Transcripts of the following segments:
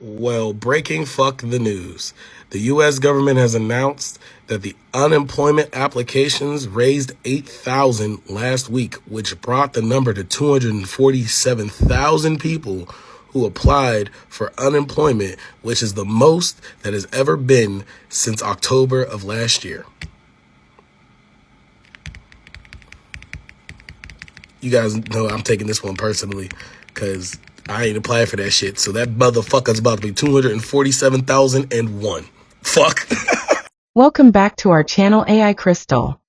Well, breaking fuck the news. The U.S. government has announced that the unemployment applications raised 8,000 last week, which brought the number to 247,000 people who applied for unemployment, which is the most that has ever been since October of last year. You guys know I'm taking this one personally because I ain't applied for that shit. So that motherfucker's about to be 247,001. Fuck. Welcome back to our channel AI Crystal.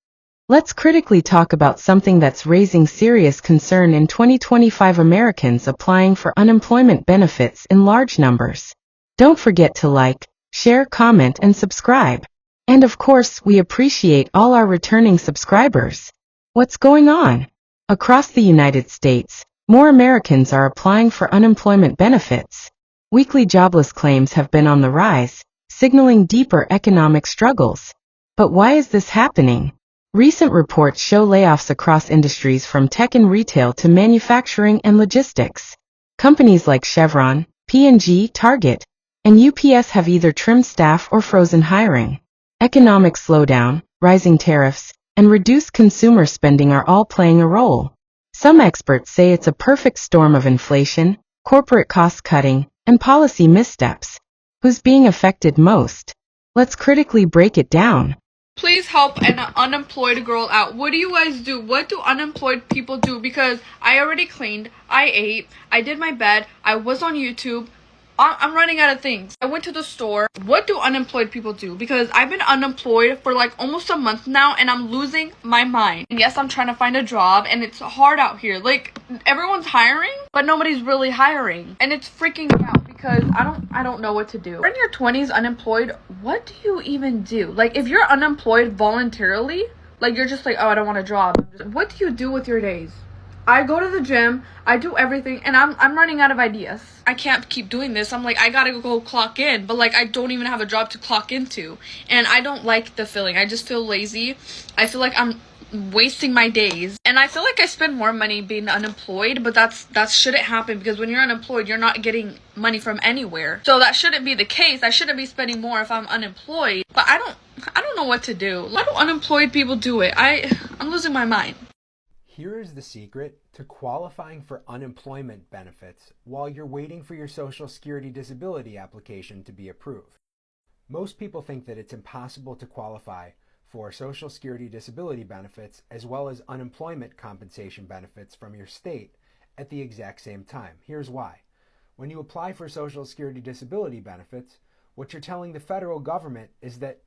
Let's critically talk about something that's raising serious concern in 2025: Americans applying for unemployment benefits in large numbers. Don't forget to like, share, comment, and subscribe. And of course, we appreciate all our returning subscribers. What's going on? Across the United States, more Americans are applying for unemployment benefits. Weekly jobless claims have been on the rise, signaling deeper economic struggles. But why is this happening? Recent reports show layoffs across industries from tech and retail to manufacturing and logistics. Companies like Chevron, P&G, Target, and UPS have either trimmed staff or frozen hiring. Economic slowdown, rising tariffs, and reduced consumer spending are all playing a role. Some experts say it's a perfect storm of inflation, corporate cost-cutting, and policy missteps. Who's being affected most? Let's critically break it down. Please help an unemployed girl out. What do you guys do? What do unemployed people do? Because I already cleaned, I ate, I did my bed, I was on YouTube. I'm running out of things. I went to the store. What do unemployed people do? Because I've been unemployed for like almost a month now and I'm losing my mind. And yes, I'm trying to find a job and it's hard out here. Like everyone's hiring, but nobody's really hiring. And it's freaking me out because I don't know what to do. You're in your 20s unemployed, what do you even do? Like if you're unemployed voluntarily, like you're just like, oh, I don't want a job. What do you do with your days? I go to the gym, I do everything, and I'm running out of ideas. I can't keep doing this. I'm like, I gotta go clock in, but like I don't even have a job to clock into. And I don't like the feeling. I just feel lazy. I feel like I'm wasting my days. And I feel like I spend more money being unemployed, but that shouldn't happen because when you're unemployed, you're not getting money from anywhere. So that shouldn't be the case. I shouldn't be spending more if I'm unemployed. But I don't know what to do. Why do unemployed people do it? I'm losing my mind. Here is the secret to qualifying for unemployment benefits while you're waiting for your Social Security disability application to be approved. Most people think that it's impossible to qualify for Social Security disability benefits as well as unemployment compensation benefits from your state at the exact same time. Here's why. When you apply for Social Security disability benefits, what you're telling the federal government is that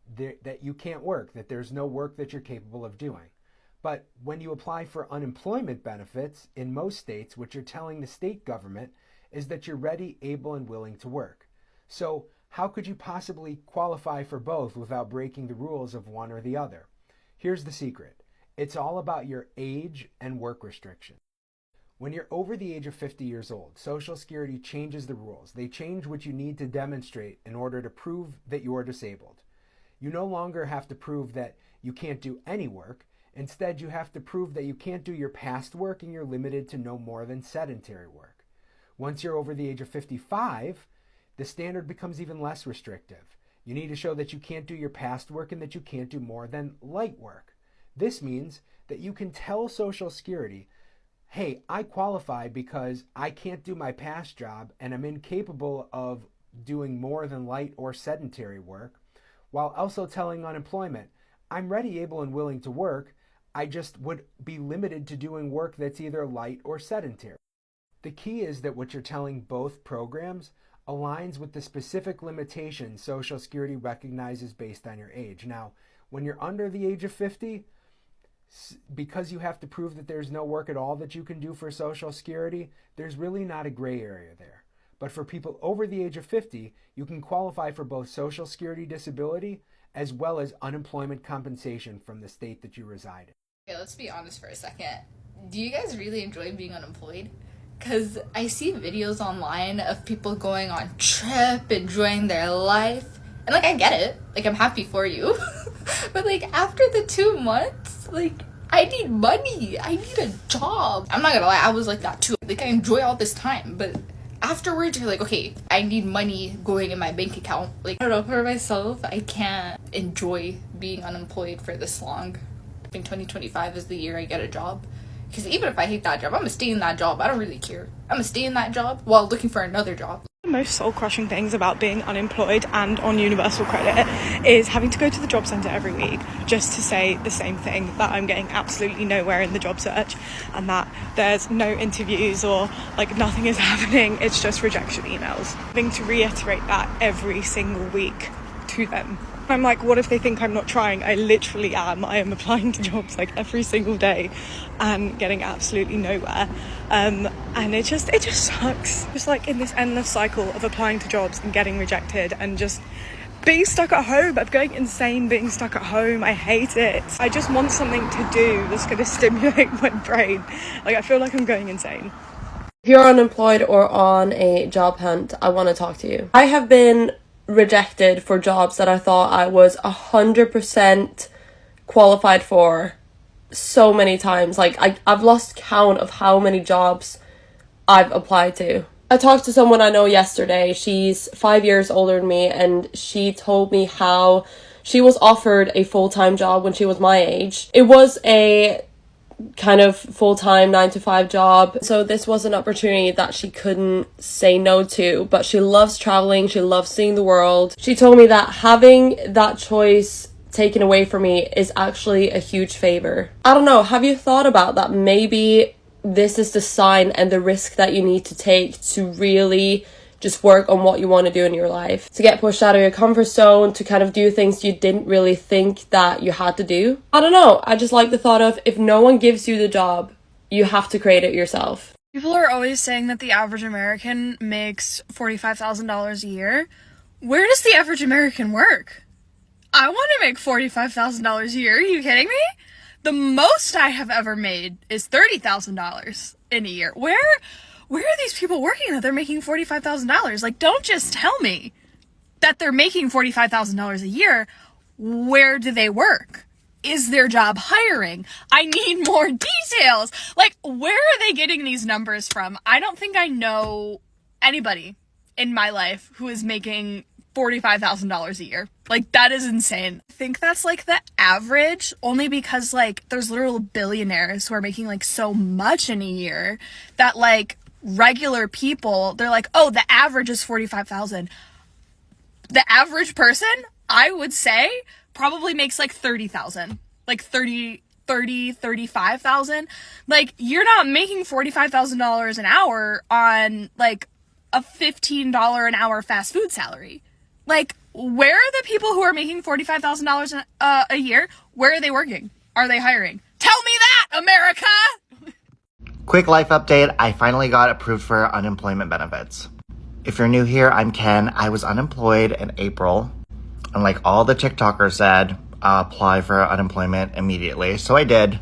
you can't work, that there's no work that you're capable of doing. But when you apply for unemployment benefits in most states, what you're telling the state government is that you're ready, able, and willing to work. So how could you possibly qualify for both without breaking the rules of one or the other? Here's the secret. It's all about your age and work restriction. When you're over the age of 50 years old, Social Security changes the rules. They change what you need to demonstrate in order to prove that you're disabled. You no longer have to prove that you can't do any work. Instead, you have to prove that you can't do your past work and you're limited to no more than sedentary work. Once you're over the age of 55, the standard becomes even less restrictive. You need to show that you can't do your past work and that you can't do more than light work. This means that you can tell Social Security, hey, I qualify because I can't do my past job and I'm incapable of doing more than light or sedentary work, while also telling unemployment, I'm ready, able, and willing to work. I just would be limited to doing work that's either light or sedentary. The key is that what you're telling both programs aligns with the specific limitations Social Security recognizes based on your age. Now, when you're under the age of 50, because you have to prove that there's no work at all that you can do for Social Security, there's really not a gray area there. But for people over the age of 50, you can qualify for both Social Security disability as well as unemployment compensation from the state that you reside in. Okay, let's be honest for a second. Do you guys really enjoy being unemployed? Because I see videos online of people going on trip, enjoying their life. And, like, I get it. Like, I'm happy for you. But, like, after the 2 months, like, I need money. I need a job. I'm not gonna lie, I was like that too. Like, I enjoy all this time, but afterwards you're like, okay, I need money going in my bank account. Like, I don't know, for myself, I can't enjoy being unemployed for this long. I think 2025 is the year I get a job. Because even if I hate that job, I'm gonna stay in that job. I don't really care. I'm gonna stay in that job while looking for another job. The most soul-crushing things about being unemployed and on universal credit is having to go to the job centre every week just to say the same thing, that I'm getting absolutely nowhere in the job search and that there's no interviews or like nothing is happening. It's just rejection emails. Having to reiterate that every single week to them. I'm like, what if they think I'm not trying? I literally am. I am applying to jobs like every single day and getting absolutely nowhere. And it just sucks. Just like in this endless cycle of applying to jobs and getting rejected and just being stuck at home. I'm going insane being stuck at home. I hate it. I just want something to do that's going to stimulate my brain. Like, I feel like I'm going insane. If you're unemployed or on a job hunt, I want to talk to you. I have been rejected for jobs that I thought I was 100% qualified for so many times. Like, I've lost count of how many jobs I've applied to. I talked to someone I know yesterday. She's 5 years older than me, and she told me how she was offered a full-time job when she was my age. It was a kind of full-time 9-to-5 job, so this was an opportunity that she couldn't say no to. But she loves traveling, she loves seeing the world. She told me that having that choice taken away from me is actually a huge favor. I don't know, have you thought about that? Maybe this is the sign and the risk that you need to take to really just work on what you want to do in your life, to get pushed out of your comfort zone, to kind of do things you didn't really think that you had to do. I don't know, I just like the thought of, if no one gives you the job, you have to create it yourself. People are always saying that the average American makes $45,000 a year. Where does the average American work? I want to make $45,000 a year. Are you kidding me? The most I have ever made is $30,000 in a year. Where are these people working that they're making $45,000? Like, don't just tell me that they're making $45,000 a year. Where do they work? Is their job hiring? I need more details. Like, where are they getting these numbers from? I don't think I know anybody in my life who is making $45,000 a year. Like, that is insane. I think that's like the average, only because like there's literal billionaires who are making like so much in a year that like regular people, they're like, oh, the average is 45,000. The average person, I would say, probably makes like 30,000, like 35,000. Like, you're not making $45,000 an hour on like a $15 an hour fast food salary. Like, where are the people who are making $45,000 a year? Where are they working? Are they hiring? Tell me that, America! Quick life update, I finally got approved for unemployment benefits. If you're new here, I'm Ken. I was unemployed in April, and like all the TikTokers said, apply for unemployment immediately, so I did.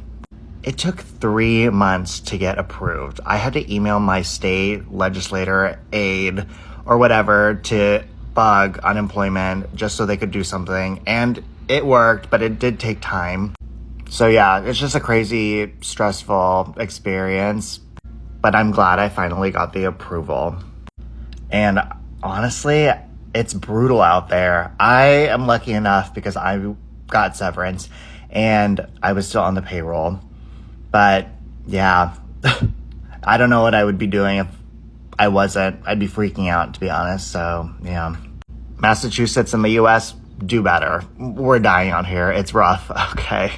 It took 3 months to get approved. I had to email my state legislator aide or whatever to bug unemployment just so they could do something, and it worked, but it did take time. So yeah, it's just a crazy, stressful experience, but I'm glad I finally got the approval. And honestly, it's brutal out there. I am lucky enough because I got severance and I was still on the payroll. But yeah, I don't know what I would be doing if I wasn't. I'd be freaking out, to be honest. So yeah, Massachusetts and the US, do better. We're dying out here. It's rough. Okay.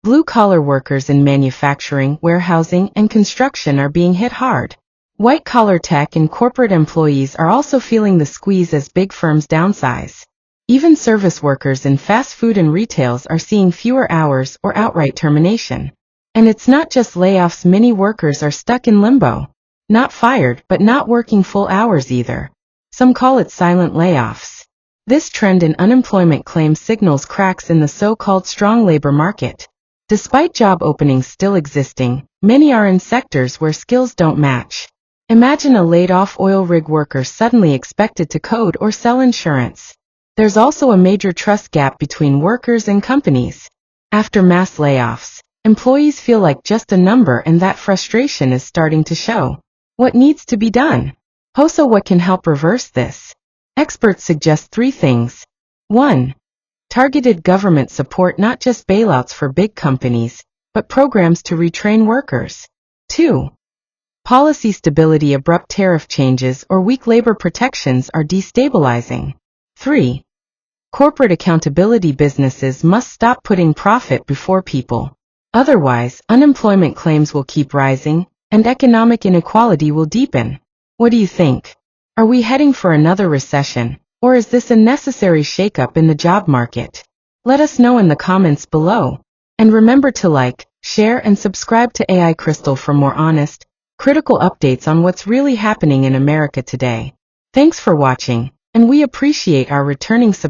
Blue-collar workers in manufacturing, warehousing, and construction are being hit hard. White-collar tech and corporate employees are also feeling the squeeze as big firms downsize. Even service workers in fast food and retails are seeing fewer hours or outright termination. And it's not just layoffs, many workers are stuck in limbo. Not fired, but not working full hours either. Some call it silent layoffs. This trend in unemployment claims signals cracks in the so-called strong labor market. Despite job openings still existing, many are in sectors where skills don't match. Imagine a laid-off oil rig worker suddenly expected to code or sell insurance. There's also a major trust gap between workers and companies. After mass layoffs, employees feel like just a number, and that frustration is starting to show. What needs to be done? HOSA, what can help reverse this? Experts suggest 3 things. 1. Targeted government support, not just bailouts for big companies, but programs to retrain workers. 2. Policy stability. Abrupt tariff changes or weak labor protections are destabilizing. 3. Corporate accountability. Businesses must stop putting profit before people. Otherwise, unemployment claims will keep rising, and economic inequality will deepen. What do you think? Are we heading for another recession, or is this a necessary shakeup in the job market? Let us know in the comments below. And remember to like, share, and subscribe to AI Crystal for more honest, critical updates on what's really happening in America today. Thanks for watching, and we appreciate our returning subscribers.